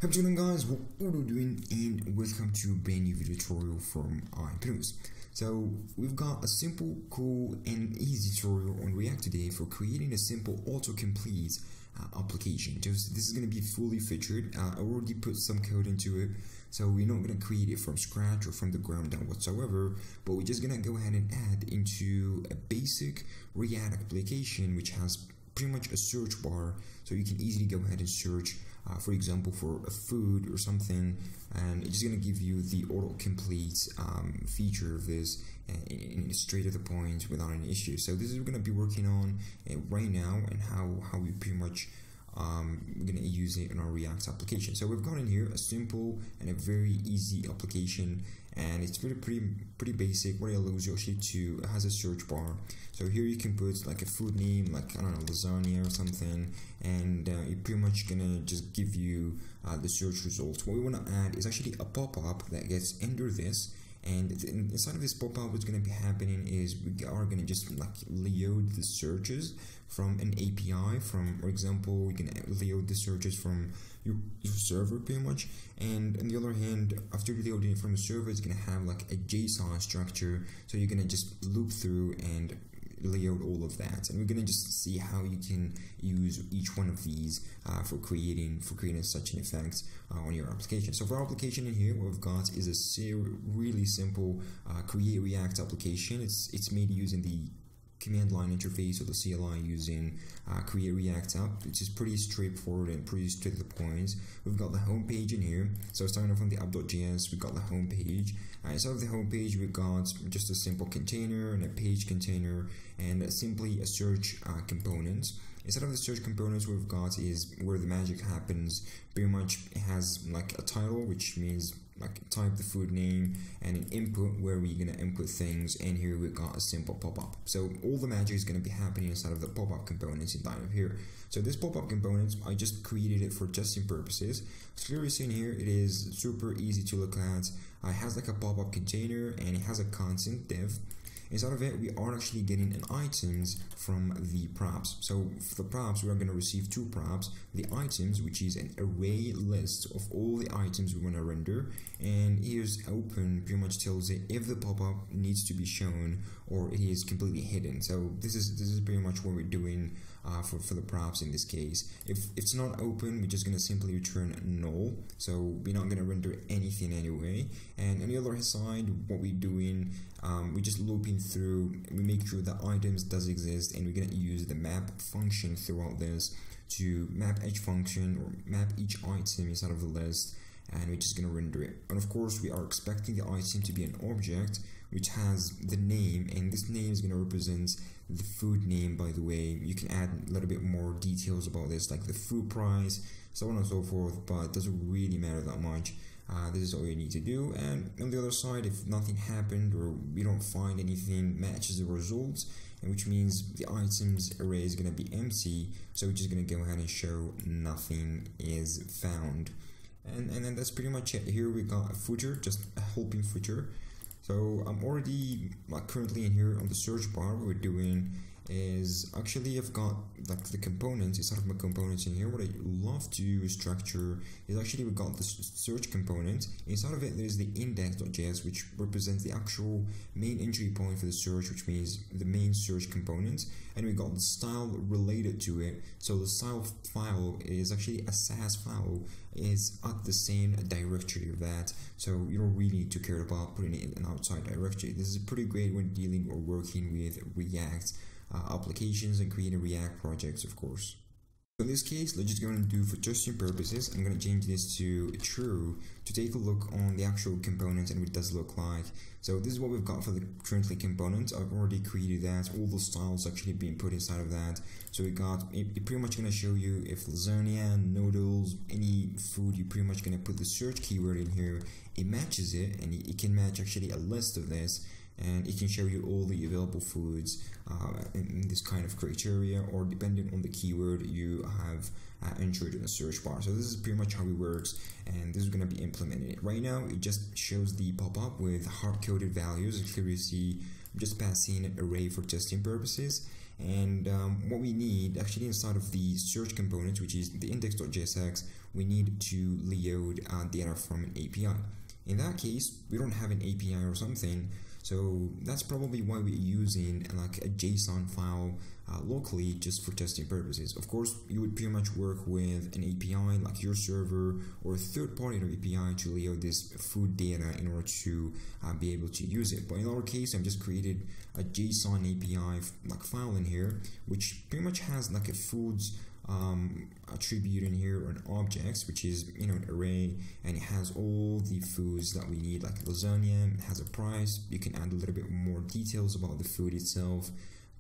How you doing, guys? What are you doing? And welcome to a brand new video tutorial from OnInput. So we've got a simple, cool, and easy tutorial on React today for creating a simple autocomplete application. This is going to be fully featured. I already put some code into it, so we're not going to create it from scratch or from the ground down whatsoever, but we're just going to go ahead and add into a basic React application which has pretty much a search bar, so you can easily go ahead and search for example for a food or something, and it's going to give you the autocomplete feature of this in straight to the point without any issue. So this is what we're going to be working on right now, and how we pretty much we're going to use it in our React application. So we've got in here a simple and a very easy application, and it's pretty basic. What it allows you actually to, it has a search bar. So here you can put like a food name, like I don't know, lasagna or something, and it pretty much gonna just give you the search results. What we want to add is actually a pop-up that gets under this. And inside of this pop-up, what's going to be happening is we are going to just like load the searches from an API. From, for example, you can load the searches from your server pretty much. And on the other hand, after loading it from the server, it's going to have like a JSON structure. So you're going to just loop through and lay out all of that, and we're gonna just see how you can use each one of these for creating such an effect on your application. So for our application in here, what we've got is a really simple create React application. It's made using the command line interface or the CLI using create React app, which is pretty straightforward and pretty straight to the point. We've got the home page in here. So starting off from the app.js, we've got the home page. Inside of the home page, we've got just a simple container and a page container and simply a search component. Instead of the search components, we've got is where the magic happens. Pretty much it has like a title, which means like type the food name, and an input where we're gonna input things, and here we've got a simple pop-up. So all the magic is gonna be happening inside of the pop-up components inside of here. So this pop-up components, I just created it for testing purposes. So clearly seen here, it is super easy to look at. It has like a pop-up container and it has a content div. Inside of it, we are actually getting an items from the props. So for the props, we are going to receive two props. The items, which is an array list of all the items we want to render, and here's open pretty much tells it if the pop-up needs to be shown or it is completely hidden. So this is pretty much what we're doing for the props in this case. If it's not open, we're just going to simply return null. So we're not going to render anything anyway. And on the other side, what we're doing, we're just looping through. We make sure that items does exist, and we're going to use the map function throughout this to map each function or map each item inside of the list, and we're just going to render it. And of course, we are expecting the item to be an object which has the name, and this name is going to represent the food name. By the way, you can add a little bit more details about this, like the food price, so on and so forth, but it doesn't really matter that much. This is all you need to do. And on the other side, if nothing happened or we don't find anything matches the results, and which means the items array is going to be empty, so we're just going to go ahead and show nothing is found. And then that's pretty much it. Here we got a footer, just a helping footer. So I'm already like currently in here on the search bar. What we're doing is actually I've got like the components inside of my components in here. What I love to structure is actually we've got the search component. Inside of it there's the index.js, which represents the actual main entry point for the search, which means the main search component, and we got the style related to it. So the style file is actually a SAS file, is at the same directory of that, so you don't really need to care about putting it in an outside directory. This is pretty great when dealing or working with React applications and creating React projects, of course. In this case, let's just go and do for testing purposes. I'm going to change this to true to take a look on the actual components and what it does look like. So this is what we've got for the currently components. I've already created that. All the styles actually being put inside of that. So we got it pretty much going to show you if lasagna, noodles, any food, you're pretty much going to put the search keyword in here. It matches it, and it can match actually a list of this. And it can show you all the available foods in this kind of criteria, or depending on the keyword you have entered in the search bar. So this is pretty much how it works, and this is going to be implemented. Right now, it just shows the pop-up with hard-coded values. As clearly see, I'm just passing an array for testing purposes, And what we need actually inside of the search component, which is the index.jsx, we need to load data from an API. In that case, we don't have an API or something, so that's probably why we're using like a JSON file locally just for testing purposes. Of course, you would pretty much work with an API like your server or a third-party API to lay out this food data in order to be able to use it. But in our case, I've just created a JSON API like file in here, which pretty much has like a foods attribute in here, or an objects, which is an array, and it has all the foods that we need, like lasagna. It has a price. You can add a little bit more details about the food itself,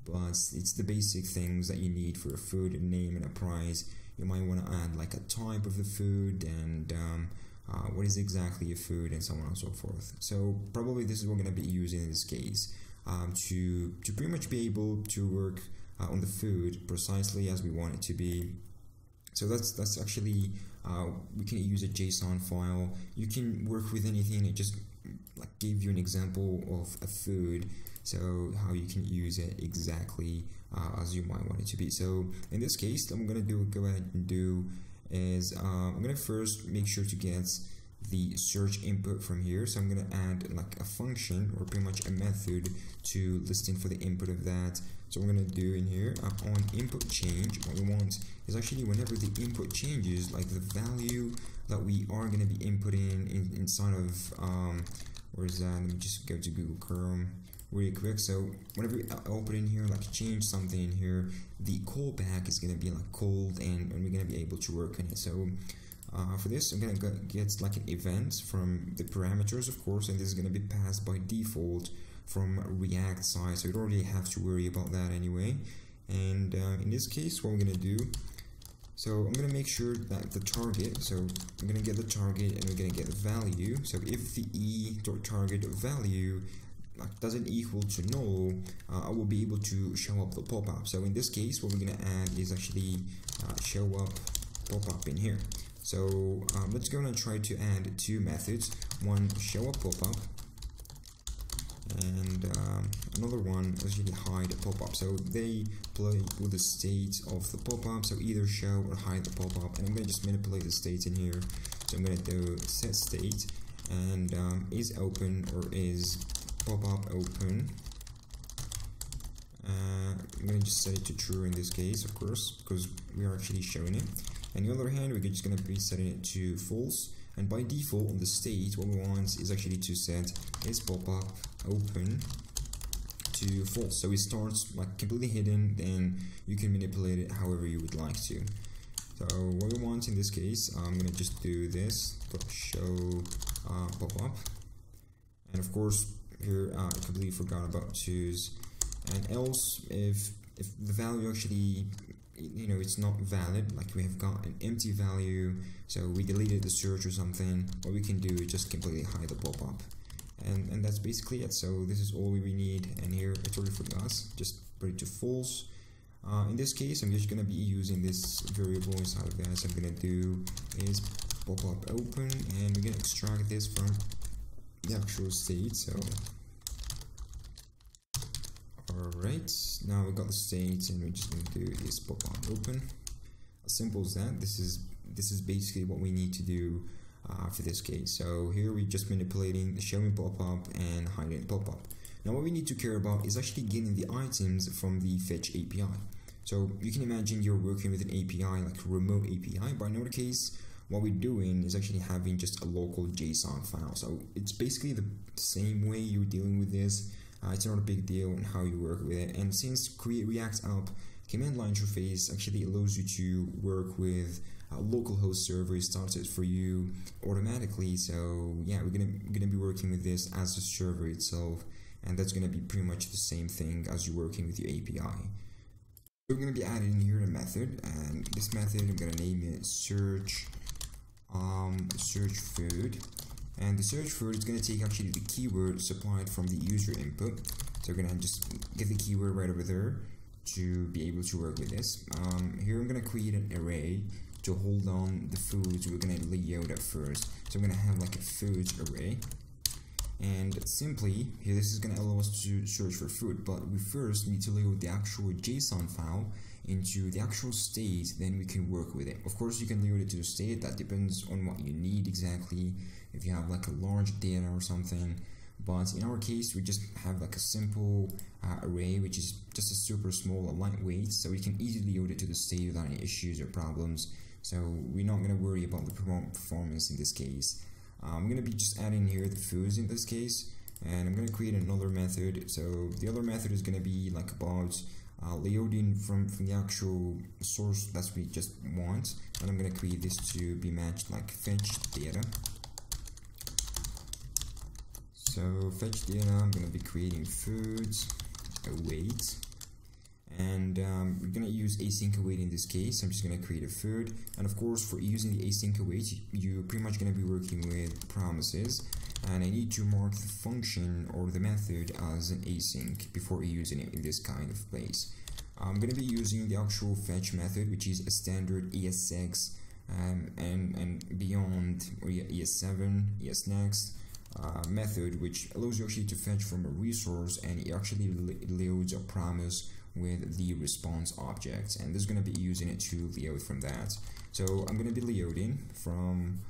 but it's the basic things that you need for a food: a name and a price. You might want to add like a type of the food and what is exactly a food, and so on and so forth. So probably this is what we're going to be using in this case to pretty much be able to work on the food precisely as we want it to be. So that's actually we can use a JSON file. You can work with anything. It just like give you an example of a food, so how you can use it exactly as you might want it to be. So in this case, what I'm gonna go ahead and do is I'm gonna first make sure to get the search input from here. So I'm gonna add like a function, or pretty much a method, to listen for the input of that. So we're gonna do in here on input change. What we want is actually whenever the input changes, like the value that we are gonna be inputting inside of where is that? Let me just go to Google Chrome really quick. So whenever we open in here, like change something in here, the callback is gonna be like called, and we're gonna be able to work on it. So for this, I'm gonna get like an event from the parameters, of course, and this is gonna be passed by default from React side, so you don't really have to worry about that anyway. And in this case, what we're gonna do, so I'm gonna make sure that the target, so I'm gonna get the target and we're gonna get the value. So if the e.target value doesn't equal to null, I will be able to show up the pop-up. So in this case, what we're gonna add is actually show up pop-up in here. So let's go and try to add two methods, one show up pop-up, and another one is actually hide a pop-up. So they play with the state of the pop-up, so either show or hide the pop-up. And I'm going to just manipulate the state in here. So I'm going to do set state, and is open or is pop-up open. I'm going to just set it to true in this case, of course, because we are actually showing it. And on the other hand, we're just going to be setting it to false. And by default on the state, what we want is actually to set is pop-up open to false. So it starts like completely hidden, then you can manipulate it however you would like to. So what we want in this case, I'm gonna just do this, show pop-up. And of course here I completely forgot about choose, and else if the value actually it's not valid, like we have got an empty value, so we deleted the search or something, what we can do is just completely hide the pop-up, and that's basically it. So this is all we need, and here I totally forgot, just put it to false. In this case, I'm just gonna be using this variable inside of that. So I'm gonna do is pop-up open, and we're gonna extract this from the actual state. So alright, now we got the state, and we're just going to do is pop-up open. As simple as that. This is basically what we need to do for this case. So here we're just manipulating the showing pop-up and hiding pop-up. Now what we need to care about is actually getting the items from the fetch API. So you can imagine you're working with an API, like a remote API, but in our case, what we're doing is actually having just a local JSON file. So it's basically the same way you're dealing with this. It's not a big deal on how you work with it. And since Create React App command line interface actually allows you to work with a localhost server, it starts it for you automatically. So yeah, we're gonna be working with this as the server itself, and that's gonna be pretty much the same thing as you're working with your API. We're gonna be adding here a method, and this method I'm gonna name it search food. And the search food is going to take actually the keyword supplied from the user input. So we're going to just get the keyword right over there to be able to work with this. Here I'm going to create an array to hold on the foods we're going to lay out at first. So I'm going to have like a foods array. And simply here, this is going to allow us to search for food, but we first need to load the actual JSON file into the actual state, then we can work with it. Of course, you can load it to the state, that depends on what you need exactly, if you have like a large data or something. But in our case, we just have like a simple array, which is just a super small and lightweight, so we can easily load it to the state without any issues or problems. So we're not going to worry about the performance in this case. I'm going to be just adding here the foods in this case, and I'm going to create another method. So the other method is going to be like about loading from the actual source that we just want, and I'm going to create this to be matched like fetch data. So fetch data, I'm going to be creating foods await, and we're going to use async await in this case. I'm just going to create a food, and of course for using the async await, you're pretty much going to be working with promises, and I need to mark the function or the method as an async before using it in this kind of place. I'm going to be using the actual fetch method, which is a standard ES6 and beyond, or ES7, ESNext method, which allows you actually to fetch from a resource, and it actually loads a promise with the response object, and this is going to be using it to load from that. So I'm going to be loading from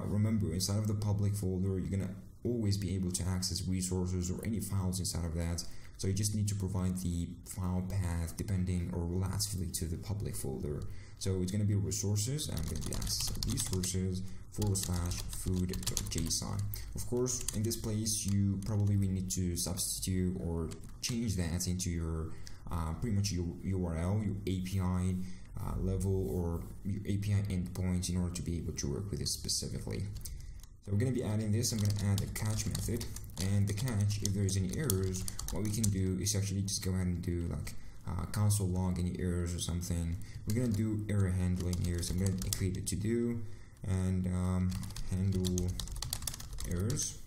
remember, inside of the public folder, you're going to always be able to access resources or any files inside of that, so you just need to provide the file path depending or relatively to the public folder. So it's going to be resources, and I'm going to be accessing resources /food.json. Of course, in this place, you probably will need to substitute or change that into your pretty much your URL, your API level, or your API endpoint in order to be able to work with it specifically. So we're going to be adding this. I'm going to add a catch method, and the catch, if there's any errors, what we can do is actually just go ahead and do like console log any errors or something. We're going to do error handling here, so I'm going to create a to-do and handle errors,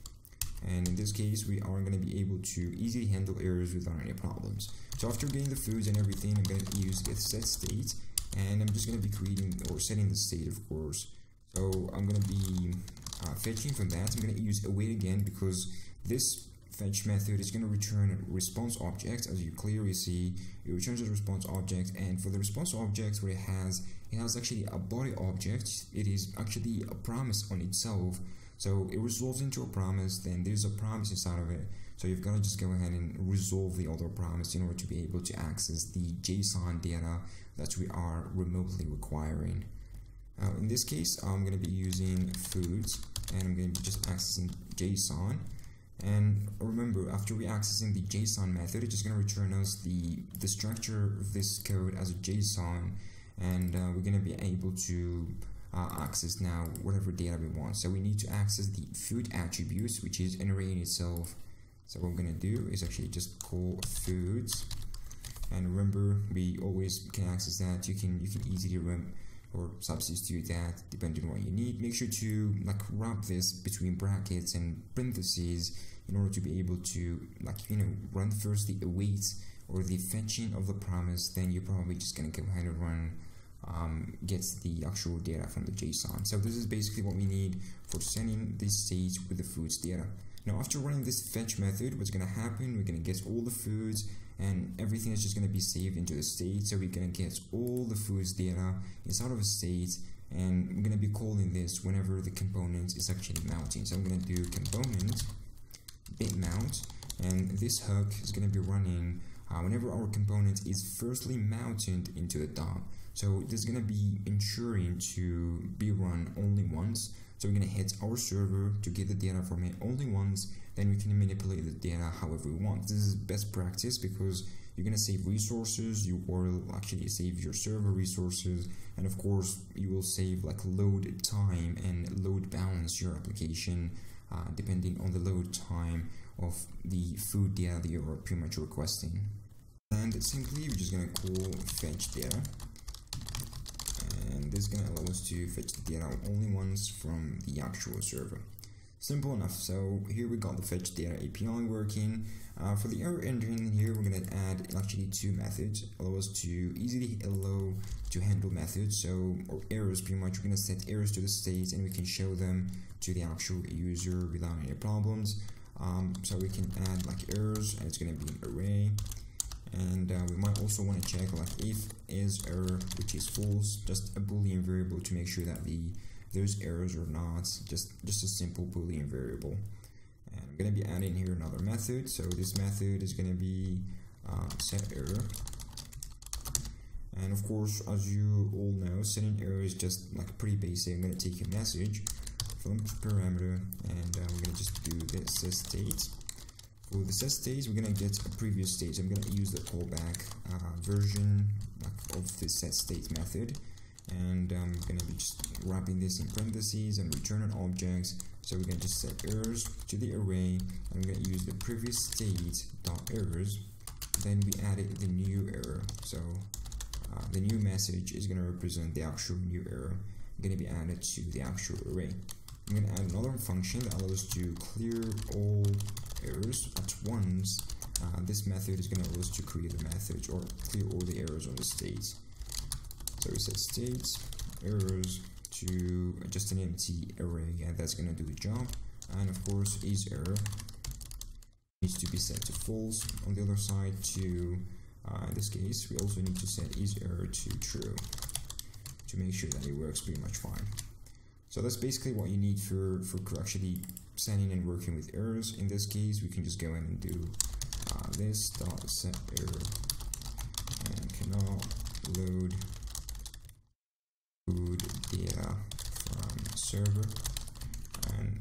and in this case we are going to be able to easily handle errors without any problems. So after getting the foods and everything, I'm going to use if set state, and I'm just going to be creating or setting the state, of course. So I'm going to be fetching from that. I'm going to use await again, because this fetch method is going to return a response object. As you clearly see, it returns a response object, and for the response object, what it has actually a body object. It is actually a promise on itself, so it resolves into a promise, then there's a promise inside of it, so you've got to just go ahead and resolve the other promise in order to be able to access the JSON data that we are remotely requiring. In this case, I'm going to be using foods, and I'm going to be just accessing JSON. And remember, after we accessing the JSON method, it's just going to return us the structure of this code as a JSON, and we're going to be able to access now whatever data we want. So we need to access the food attributes, which is an array in itself. So what we're going to do is actually just call foods, and remember, we always can access that. You can easily or substitute that depending on what you need. Make sure to like wrap this between brackets and parentheses in order to be able to run first the await or the fetching of the promise, then you're probably just gonna go ahead and run gets the actual data from the JSON. So this is basically what we need for sending this state with the foods data. Now after running this fetch method, what's gonna happen, we're gonna get all the foods, and everything is just going to be saved into the state. So we're going to get all the foods data inside of a state, and we're going to be calling this whenever the component is actually mounting. So I'm going to do component bit mount, and this hook is going to be running whenever our component is firstly mounted into the DOM. So this is going to be ensuring to be run only once. So we're going to hit our server to get the data from it only once, then we can manipulate the data however we want. This is best practice because you're going to save resources, you will actually save your server resources, and of course you will save like load time and load balance your application depending on the load time of the food data that you're pretty much requesting. And simply we're just going to call fetch data, and this is going to allow us to fetch the data only once from the actual server. Simple enough. So here we got the fetch data API working. For the error engine here, we're going to add actually two methods. Allow us to easily allow to handle methods. So or errors, pretty much we're going to set errors to the state, and we can show them to the actual user without any problems. So we can add like errors, and it's going to be an array. And we might also want to check like if is error, which is false, just a boolean variable to make sure that those errors are not just a simple boolean variable. And I'm going to be adding here another method. So this method is going to be set error. And of course, as you all know, setting error is just like pretty basic. I'm going to take a message from parameter, and we're going to just do this set state. For the set state, we're going to get a previous state. I'm going to use the callback version of the set state method, and I'm going to be just wrapping this in parentheses and return an object. So we're going to just set errors to the array, and we're going to use the previous state dot errors. Then we added the new error. So the new message is going to represent the actual new error, going to be added to the actual array. I'm going to add another function that allows to clear all errors at once. This method is going to allow us to create a message or clear all the errors on the state. So we set state errors to just an empty array, and that's going to do the job. And of course, is error needs to be set to false. On the other side, to in this case, we also need to set is error to true to make sure that it works pretty much fine. So that's basically what you need for actually setting and working with errors. In this case, we can just go in and do this dot set error and cannot load food data from server,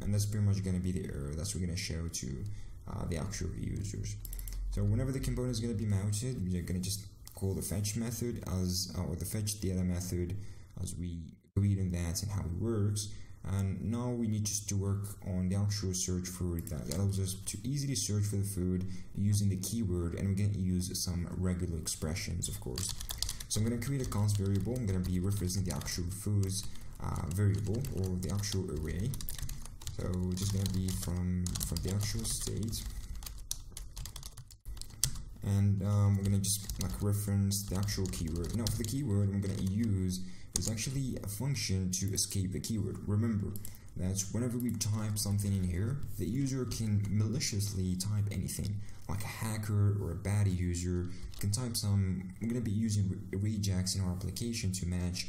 and that's pretty much going to be the error that's we're going to show to the actual users. So whenever the component is going to be mounted, we're going to just call the fetch method as or the fetch data method as we agreed on that and how it works. And now we need just to work on the actual search for it that allows us to easily search for the food using the keyword, and we're going to use some regular expressions, of course. So I'm going to create a const variable. I'm going to be referencing the actual foods variable or the actual array. So just going to be from the actual state, and we're going to just like reference the actual keyword. Now for the keyword I'm going to use is actually a function to escape the keyword. Remember that whenever we type something in here, the user can maliciously type anything, like a hacker or a bad user can type some. We're going to be using regex in our application to match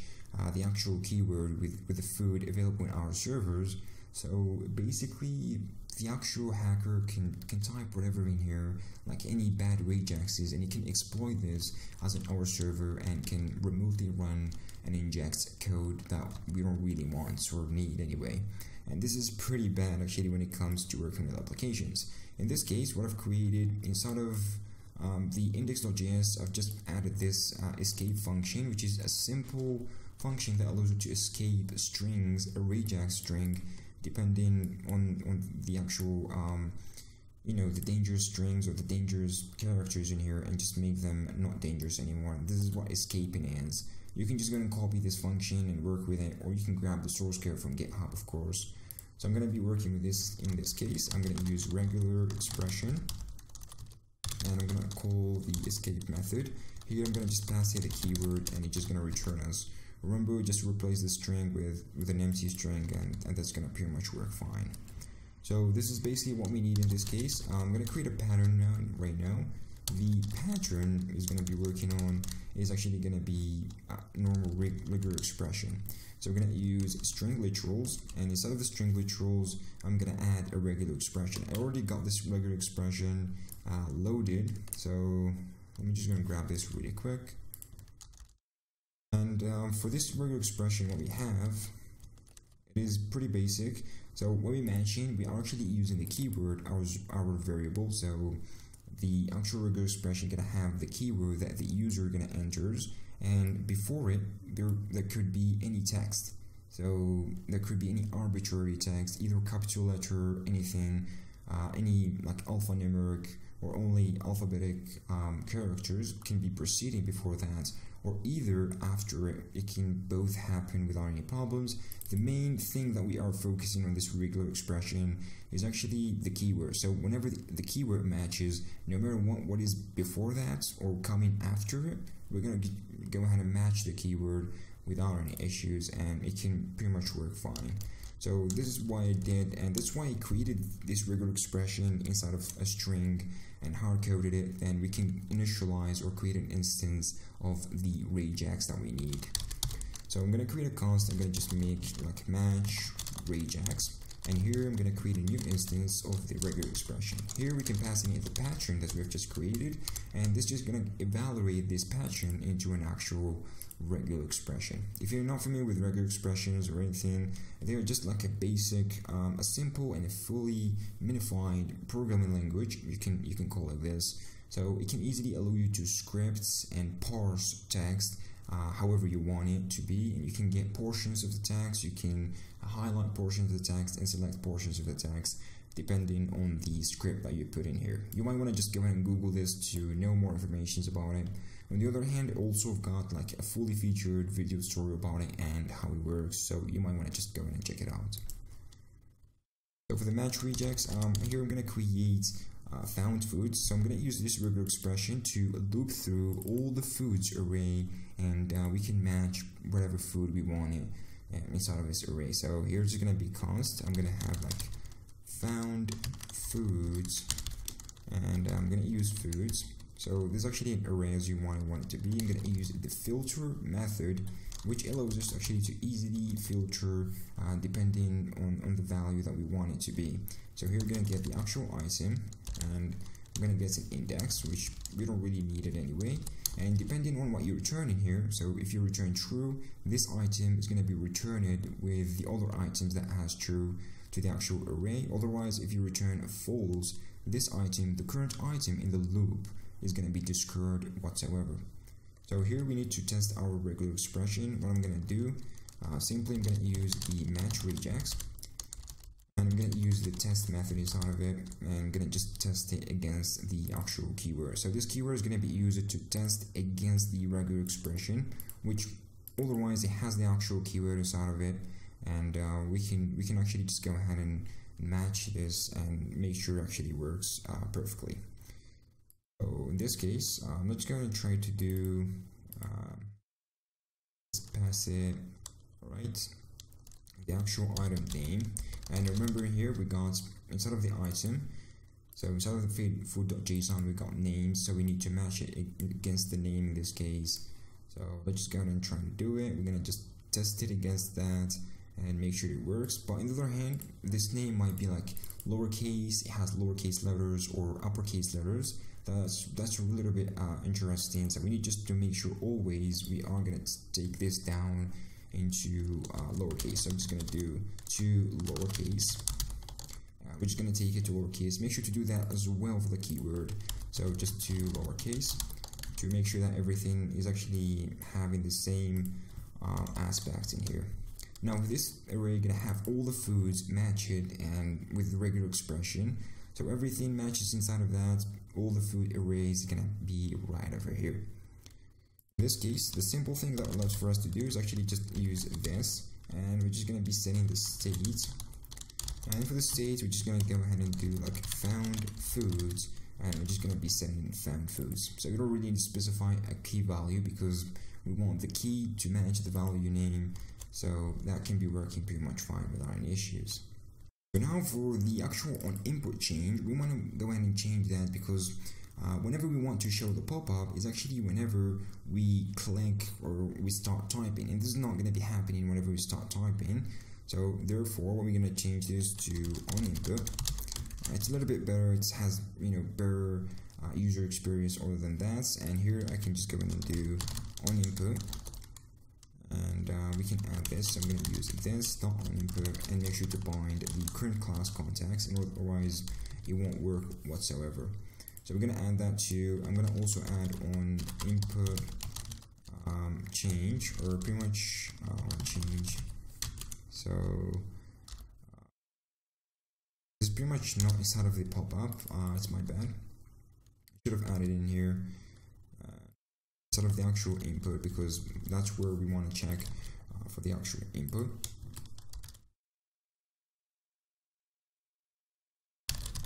the actual keyword with the food available in our servers. So basically the actual hacker can type whatever in here, like any bad regexes, and he can exploit this as an our server and can remotely run and inject code that we don't really want or need anyway. And this is pretty bad actually when it comes to working with applications. In this case, what I've created inside of the index.js, I've just added this escape function, which is a simple function that allows you to escape strings, a regex string, depending on the actual the dangerous strings or the dangerous characters in here, and just make them not dangerous anymore. This is what escaping is. You can just go and copy this function and work with it, or you can grab the source code from GitHub, of course. So I'm going to be working with this. In this case, I'm going to use regular expression, and I'm going to call the escape method. Here I'm going to just pass it a keyword, and it's just going to return us. Remember, just replace the string with an empty string, and that's going to pretty much work fine. So this is basically what we need in this case. I'm going to create a pattern right now. The pattern is going to be working on is actually going to be normal regular expression. So we're going to use string literals, and instead of the string literals, I'm going to add a regular expression. I already got this regular expression loaded, so let me just going to grab this really quick. And for this regular expression, what we have, it is pretty basic. So when we matching, we are actually using the keyword, our variable. So the actual regular expression gonna have the keyword that the user gonna enters, and before it, there could be any text. So there could be any arbitrary text, either capital letter, anything, any like alphanumeric or only alphabetic characters can be preceding before that, or either after it. It can both happen without any problems. The main thing that we are focusing on this regular expression is actually the keyword. So whenever the keyword matches, no matter what is before that or coming after it, we're going to go ahead and match the keyword without any issues, and it can pretty much work fine. So this is why I did, and that's why I created this regular expression inside of a string and hard-coded it. Then we can initialize or create an instance of the React.js that we need. So I'm gonna create a const. I'm gonna just make like match React.js, and here I'm gonna create a new instance of the regular expression. Here we can pass in the pattern that we've just created, and this is just gonna evaluate this pattern into an actual regular expression. If you're not familiar with regular expressions or anything, they're just like a basic, a simple and a fully minified programming language. You can call it this. So it can easily allow you to script and parse text however you want it to be, and you can get portions of the text. You can highlight portions of the text and select portions of the text depending on the script that you put in here. You might want to just go ahead and Google this to know more information about it. On the other hand, also got like a fully featured video tutorial about it and how it works, so you might want to just go ahead and check it out. So for the match rejects, here I'm going to create found foods. So I'm going to use this regular expression to loop through all the foods array, and we can match whatever food we wanted inside of this array. So here's going to be const. I'm going to have like found foods, and I'm going to use foods. So this is actually an array as you want it to be. I'm going to use the filter method, which allows us actually to easily filter depending on the value that we want it to be. So here we're going to get the actual item, and we're going to get an index, which we don't really need it anyway. And depending on what you return in here, so if you return true, this item is going to be returned with the other items that has true to the actual array. Otherwise, if you return a false, this item, the current item in the loop, is going to be discarded whatsoever. So here we need to test our regular expression. What I'm going to do, simply I'm going to use the match React, and I'm going to use the test method inside of it, and I'm going to just test it against the actual keyword. So this keyword is going to be used to test against the regular expression, which otherwise it has the actual keyword inside of it, and we can actually just go ahead and match this and make sure it actually works perfectly. So in this case, I'm just going to try to do let's pass it right the actual item name, and remember here we got inside of the item, so inside of the food.json we got names, so we need to match it against the name in this case. So let's just go ahead and try to do it. We're gonna just test it against that and make sure it works. But on the other hand, this name might be like lowercase, it has lowercase letters or uppercase letters. That's a little bit interesting. So we need just to make sure always we are gonna take this down into lowercase. So I'm just gonna do to lowercase. We're just gonna take it to lowercase. Make sure to do that as well for the keyword. So just to lowercase to make sure that everything is actually having the same aspects in here. Now with this array, you're gonna have all the foods matched and with the regular expression. So everything matches inside of that. All the food arrays are gonna be right over here. In this case, the simple thing that allows for us to do is actually just use this, and we're just gonna be setting the state. And for the state, we're just gonna go ahead and do like found foods, and we're just gonna be setting found foods. So you don't really need to specify a key value because we want the key to match the value name. So that can be working pretty much fine without any issues. But now for the actual OnInput change, we want to go ahead and change that because whenever we want to show the pop-up is actually whenever we click or we start typing, and this is not going to be happening whenever we start typing. So therefore, what we're going to change this to OnInput. It's a little bit better. It has better user experience other than that. And here I can just go in and do OnInput. And we can add this. So I'm going to use this dot OnInput and make sure to bind the current class context, and otherwise it won't work whatsoever. So we're going to add that to. I'm going to also add OnInput change, or pretty much change. So it's pretty much not inside of the pop-up. It's my bad. I should have added in here. Instead of the actual input, because that's where we want to check for the actual input.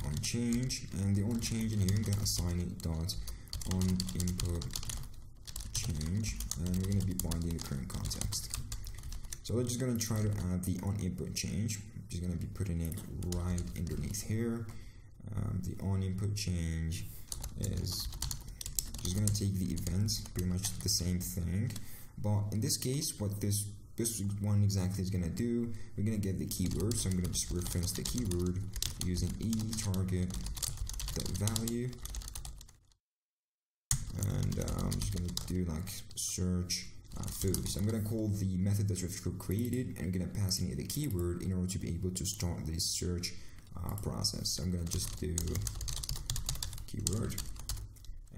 On change, and the on change in here, I'm going to assign it dot on input change, and we're going to be binding the current context. So we're just gonna try to add the onInput change. I'm just gonna be putting it right underneath here. The onInput change is just gonna take the events, pretty much the same thing, but in this case, what this one exactly is gonna do, we're gonna get the keyword. So I'm gonna just reference the keyword using target value, and I'm just gonna do like search food. So I'm gonna call the method that we've created, and I'm gonna pass in the keyword in order to be able to start this search process. So I'm gonna just do keyword,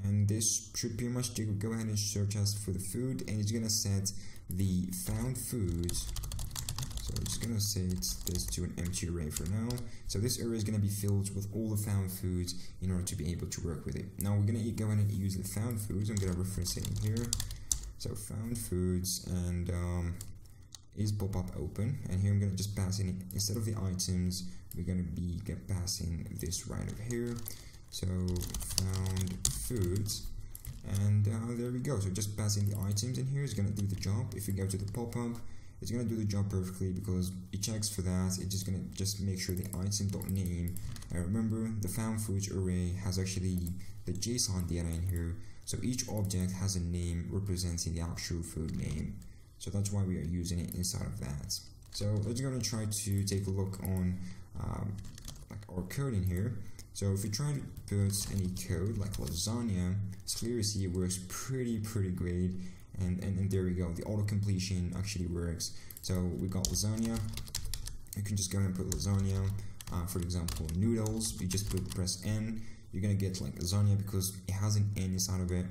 and this should pretty much go ahead and search us for the food, and it's gonna set the found foods. So I'm just gonna set this to an empty array for now. So this array is gonna be filled with all the found foods in order to be able to work with it. Now we're gonna go ahead and use the found foods. I'm gonna reference it in here. So found foods, and is pop-up open, and here I'm gonna just pass in, instead of the items, we're gonna be passing this right over here. So found foods, and there we go. So just passing the items in here is gonna do the job. If you go to the pop-up, it's gonna do the job perfectly because it checks for that. It's just gonna make sure the item.name, and remember the found foods array has actually the JSON data in here, so each object has a name representing the actual food name. So that's why we are using it inside of that. So let's gonna try to take a look on like our code in here. So if you try to put any code like lasagna, it's clear to see it works pretty great, and there we go, the auto completion actually works. So we got lasagna. You can just go ahead and put lasagna. For example, noodles, you just press N, you're gonna get like lasagna because it has an N inside of it.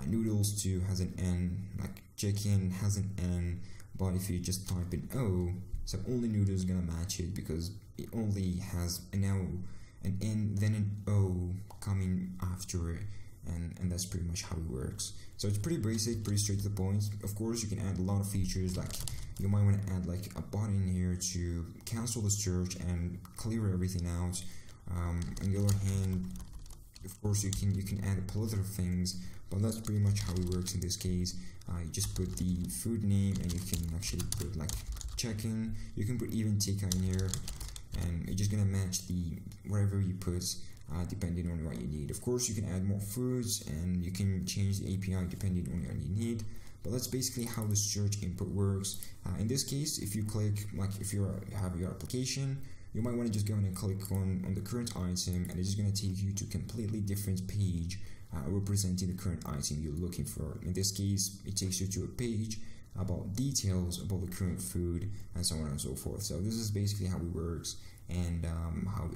Noodles too has an N, like chicken has an N, but if you just type in O, so only noodles is gonna match it because it only has an O, an N, then an O coming after it, and that's pretty much how it works. So it's pretty basic, pretty straight to the point. Of course, you can add a lot of features, like you might want to add like a button here to cancel the search and clear everything out. On the other hand, of course, you can add a plethora of things, but that's pretty much how it works in this case. You just put the food name, and you can actually put like check-in. You can put even ticket in here, and it's just gonna match the whatever you put, depending on what you need. Of course, you can add more foods, and you can change the API depending on what you need. But that's basically how the search input works. In this case, if you click, like if you have your application, you might want to just go in and click on the current item, and it's just going to take you to a completely different page representing the current item you're looking for. In this case, it takes you to a page about details about the current food and so on and so forth. So this is basically how it works, and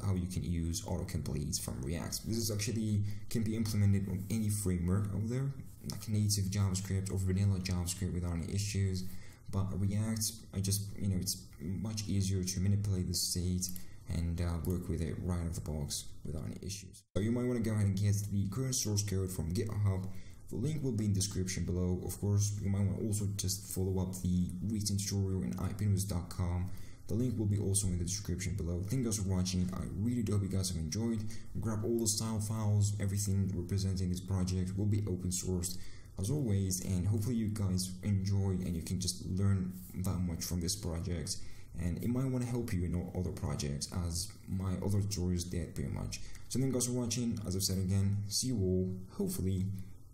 how you can use autocomplete from React. This is actually can be implemented on any framework out there, like native JavaScript or vanilla JavaScript without any issues. But React, it's much easier to manipulate the state and work with it right out of the box without any issues. So you might want to go ahead and get the current source code from GitHub. The link will be in the description below. Of course, you might want to also just follow up the written tutorial in ipnews.com. The link will be also in the description below. Thank you guys for watching. I really do hope you guys have enjoyed. Grab all the style files, everything representing this project will be open sourced as always, and hopefully you guys enjoy and you can just learn that much from this project, and it might want to help you in all other projects as my other tutorials did pretty much. So thank you guys for watching. As I've said again, see you all hopefully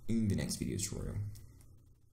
in the next video tutorial.